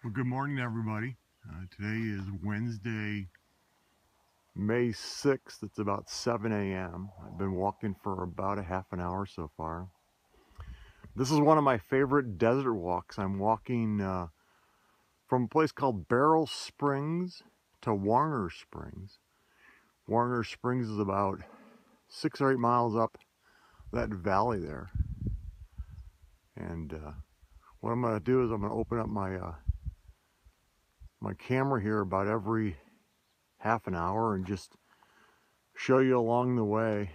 Well, good morning, everybody. Today is Wednesday, May 6th. It's about 7 a.m. I've been walking for about a half an hour so far. This is one of my favorite desert walks. I'm walking from a place called Beryl Springs to Warner Springs. Warner Springs is about 6 or 8 miles up that valley there. And what I'm going to do is I'm going to open up my camera here about every half an hour and just show you along the way.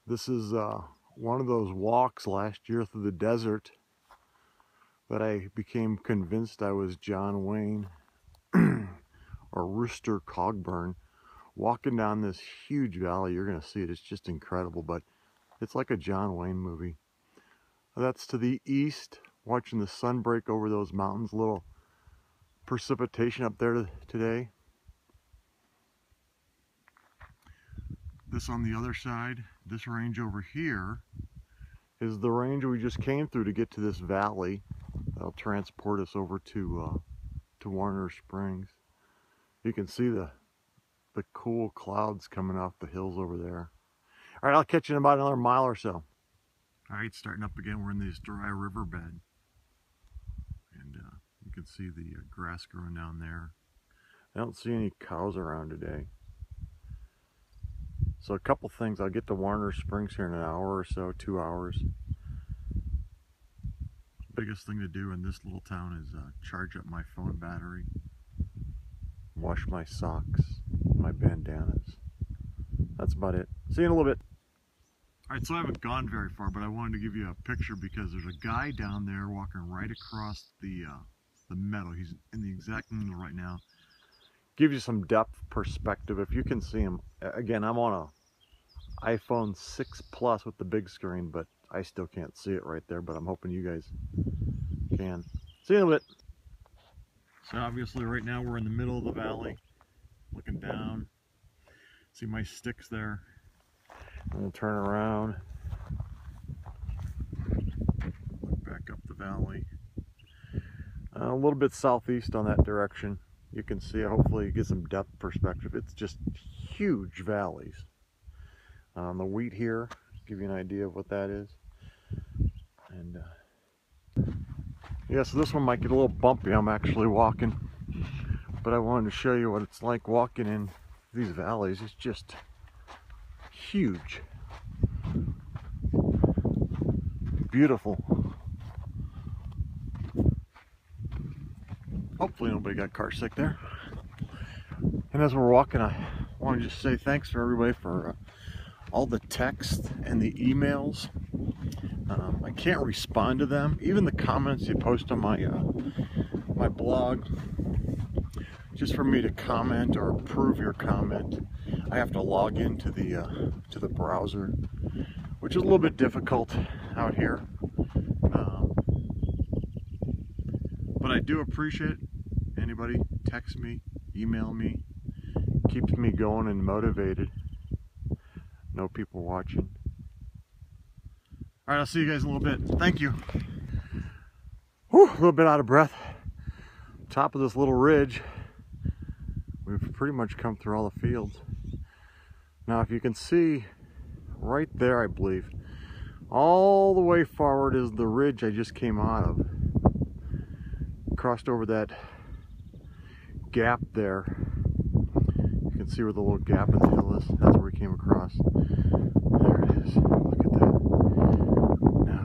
This is one of those walks last year through the desert that I became convinced I was John Wayne or Rooster Cogburn walking down this huge valley. You're going to see it. It's just incredible, but it's like a John Wayne movie. That's to the east, watching the sun break over those mountains. A little precipitation up there today. This on the other side, this range over here is the range we just came through to get to this valley that'll transport us over to Warner Springs. You can see the cool clouds coming off the hills over there. All right, I'll catch you in about another mile or so. All right, starting up again. We're in this dry riverbed, and you can see the grass growing down there. I don't see any cows around today. So a couple things. I'll get to Warner Springs here in an hour or so, 2 hours. Biggest thing to do in this little town is charge up my phone battery, wash my socks, my bandanas. That's about it. See you in a little bit. All right, so I haven't gone very far, but I wanted to give you a picture because there's a guy down there walking right across the meadow. He's in the exact middle right now. Give you some depth perspective if you can see him. Again, I'm on a iPhone 6 Plus with the big screen, but I still can't see it right there, but I'm hoping you guys can. See you in a bit. So obviously right now we're in the middle of the valley, looking down. See my sticks there. I'm gonna turn around, look back up the valley. A little bit southeast on that direction. You can see, hopefully you get some depth perspective. It's just huge valleys. The wheat here, give you an idea of what that is. And yeah, so this one might get a little bumpy. I'm actually walking, but I wanted to show you what it's like walking in these valleys. It's just huge. Beautiful. Hopefully nobody got car sick there. And as we're walking, I want to just say thanks for everybody for all the text and the emails. I can't respond to them. Even the comments you post on my blog, just for me to comment or approve your comment, I have to log into the browser, which is a little bit difficult out here. But I do appreciate anybody text me, email me, keeps me going and motivated. Know people watching. All right, I'll see you guys in a little bit. Thank you. Whew, a little bit out of breath. Top of this little ridge. We've pretty much come through all the fields. Now, if you can see right there, I believe, all the way forward is the ridge I just came out of. Crossed over that gap there. You can see where the little gap in the hill is. That's where we came across. There it is. Look at that. Now,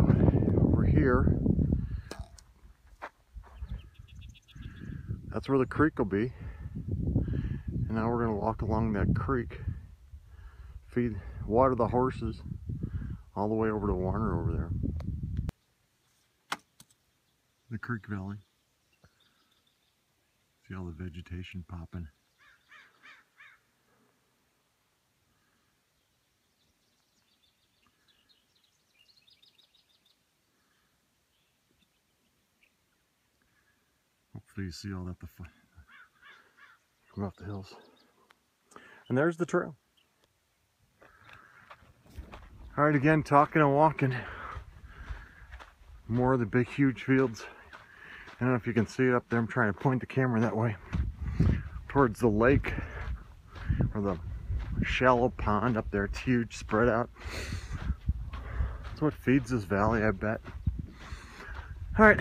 over here, that's where the creek will be. And now we're going to walk along that creek, water the horses, all the way over to Warner over there. The creek valley. See all the vegetation popping. Hopefully you see all that come off the hills. And there's the trail. All right, again, talking and walking. More of the big, huge fields. don't know if you can see it up there. I'm trying to point the camera that way towards the lake, or the shallow pond up there. It's huge, spread out. That's what feeds this valley, I bet. All right,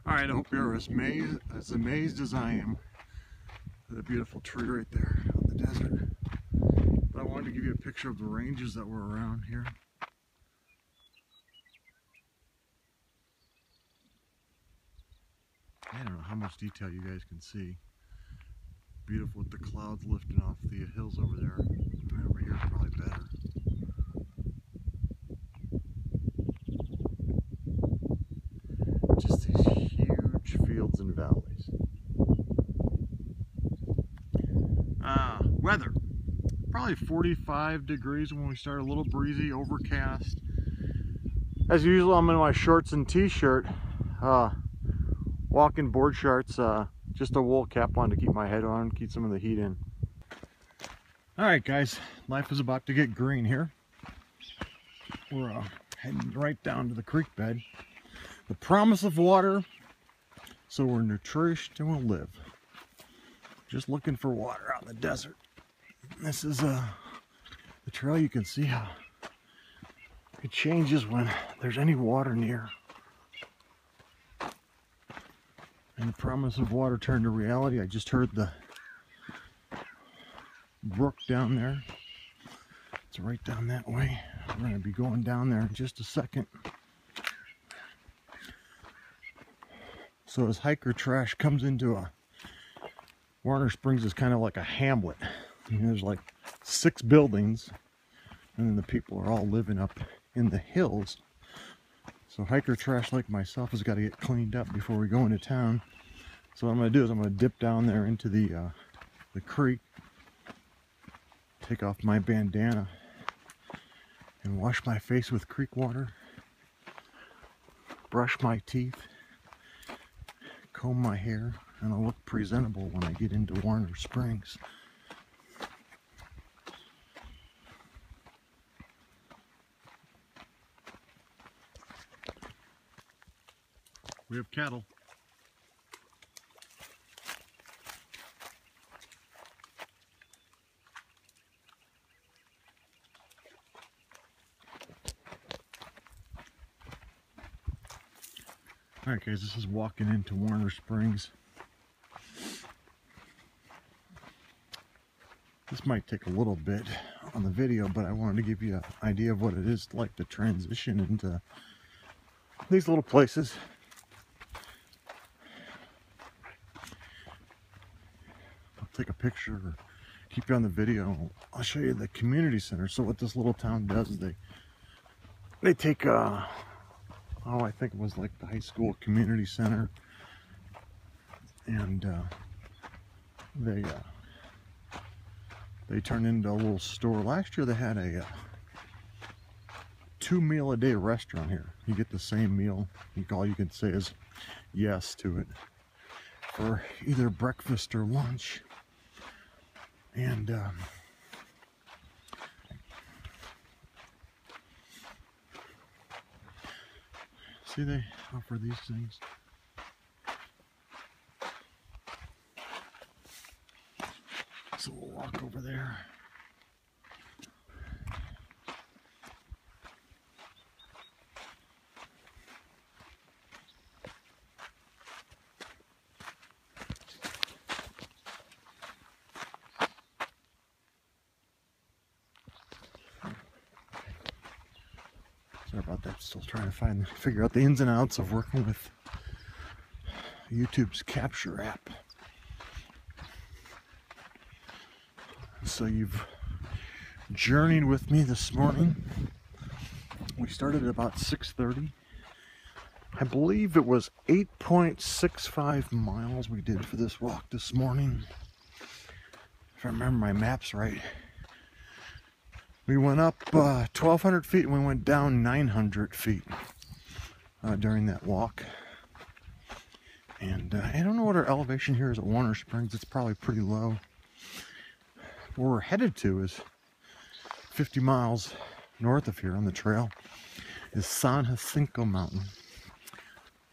I hope you're as amazed as I am at the beautiful tree right there on the desert. But I wanted to give you a picture of the ranges that were around here. I don't know how much detail you guys can see. Beautiful with the clouds lifting off the hills over there. Right over here is probably better. Just these huge fields and valleys. Weather. Probably 45 degrees when we start, a little breezy, overcast. As usual, I'm in my shorts and t-shirt. Walking board shorts, just a wool cap on to keep my head on, keep some of the heat in. Alright guys, life is about to get green here. We're heading right down to the creek bed. The promise of water, so we're nourished and we'll live. Just looking for water out in the desert. This is the trail. You can see how it changes when there's any water near. And the promise of water turned to reality. I just heard the brook down there. It's right down that way. We're going to be going down there in just a second. So as hiker trash comes into Warner Springs is kind of like a hamlet. I mean, there's like 6 buildings, and then the people are all living up in the hills. So hiker trash like myself has got to get cleaned up before we go into town. So what I'm going to do is I'm going to dip down there into the creek, take off my bandana, and wash my face with creek water, brush my teeth, comb my hair, and I'll look presentable when I get into Warner Springs. We have cattle. Alright guys, this is walking into Warner Springs. This might take a little bit on the video, but I wanted to give you an idea of what it is like to transition into these little places. I'll take a picture or keep you on the video. I'll show you the community center. So what this little town does is they take I think it was like the high school community center, and they turn into a little store. Last year they had a 2-meal-a-day restaurant here. You get the same meal. All you can say is yes to it for either breakfast or lunch. And see, they offer these things. So we'll walk over there. Sorry about that, still trying to figure out the ins and outs of working with YouTube's Capture app. So you've journeyed with me this morning. We started at about 6:30. I believe it was 8.65 miles we did for this walk this morning, if I remember my maps right. We went up 1,200 feet and we went down 900 feet during that walk. And I don't know what our elevation here is at Warner Springs. It's probably pretty low. Where we're headed to is 50 miles north of here on the trail is San Jacinto Mountain.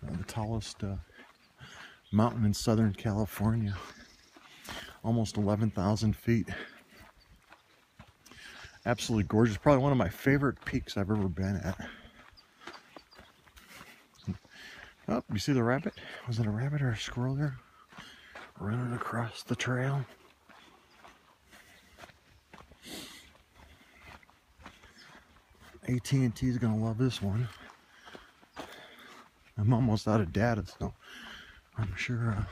The tallest mountain in Southern California. Almost 11,000 feet. Absolutely gorgeous. Probably one of my favorite peaks I've ever been at. Oh, you see the rabbit? Was it a rabbit or a squirrel there? Running across the trail. AT&T is gonna love this one. I'm almost out of data, so I'm sure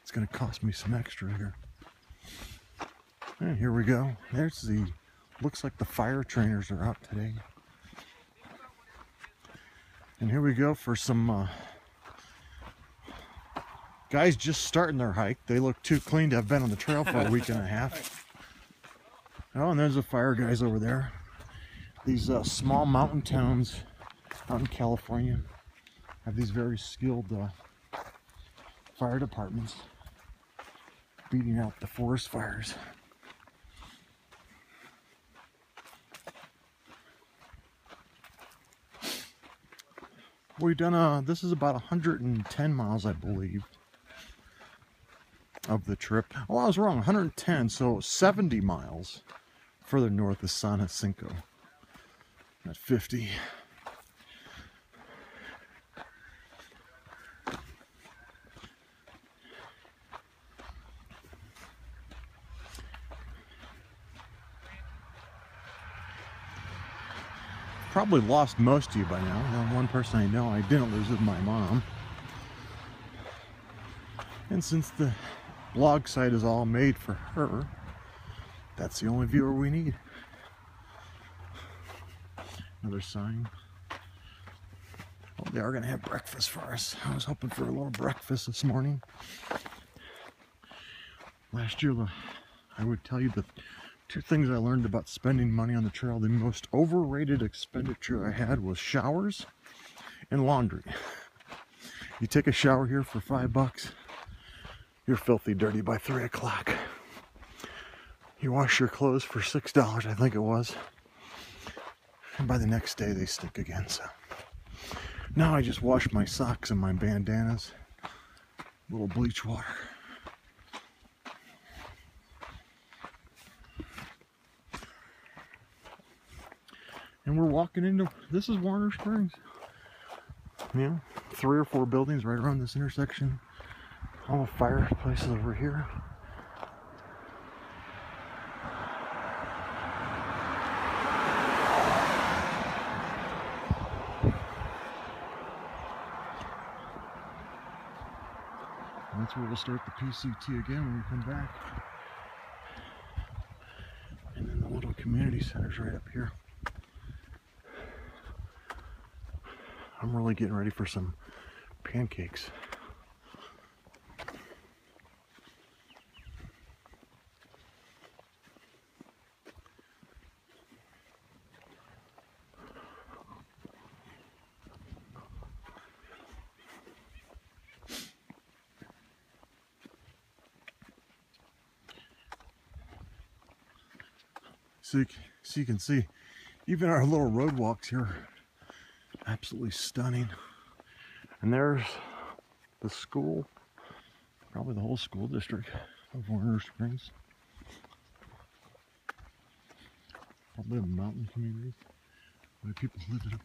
it's gonna cost me some extra here. And here we go. There's the, looks like the fire trainers are out today. And here we go for some guys just starting their hike. They look too clean to have been on the trail for a week and a half. Oh, and there's the fire guys over there. These small mountain towns out in California have these very skilled fire departments beating out the forest fires. We've done this is about 110 miles, I believe, of the trip. Oh, I was wrong, 110, so 70 miles further north is San Jacinto at 50. Probably lost most of you by now. One person I know I didn't lose is my mom. And since the blog site is all made for her, that's the only viewer we need. Another sign. Oh, they are going to have breakfast for us. I was hoping for a little breakfast this morning. Last year, I would tell you the two things I learned about spending money on the trail. The most overrated expenditure I had was showers and laundry. You take a shower here for $5, you're filthy dirty by 3 o'clock. You wash your clothes for $6, I think it was. And by the next day they stink again, so. Now I just wash my socks and my bandanas. A little bleach water. And we're walking into, this is Warner Springs. Yeah, 3 or 4 buildings right around this intersection. All the fireplaces over here. And that's where we'll start the PCT again when we come back. And then the little community center's right up here. I'm really getting ready for some pancakes. So you can see, even our little road walks here are absolutely stunning. And there's the school, probably the whole school district of Warner Springs. Probably a mountain community where people live up.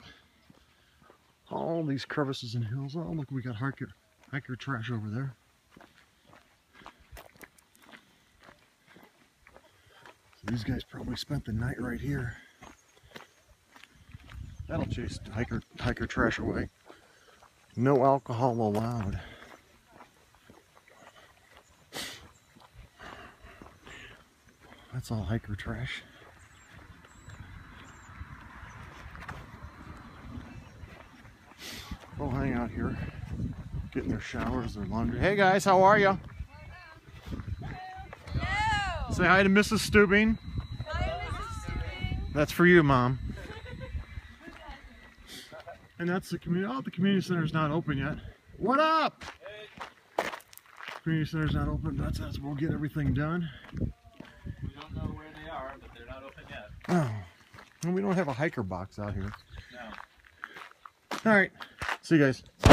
All these crevices and hills. Oh, look, we got hiker trash over there. So these guys probably spent the night right here. That'll chase hiker trash away. No alcohol allowed. That's all hiker trash. They'll hang out here, getting their showers, their laundry. Hey guys, how are you? Hello. Say hi to Mrs. Stubing. Hi, Mrs. Stubing. That's for you, Mom. And that's the community. Oh, the community center's not open yet. What up? Hey. Community center's not open. That's we'll get everything done. We don't know where they are, but they're not open yet. Oh, and we don't have a hiker box out here. No. All right. See you guys.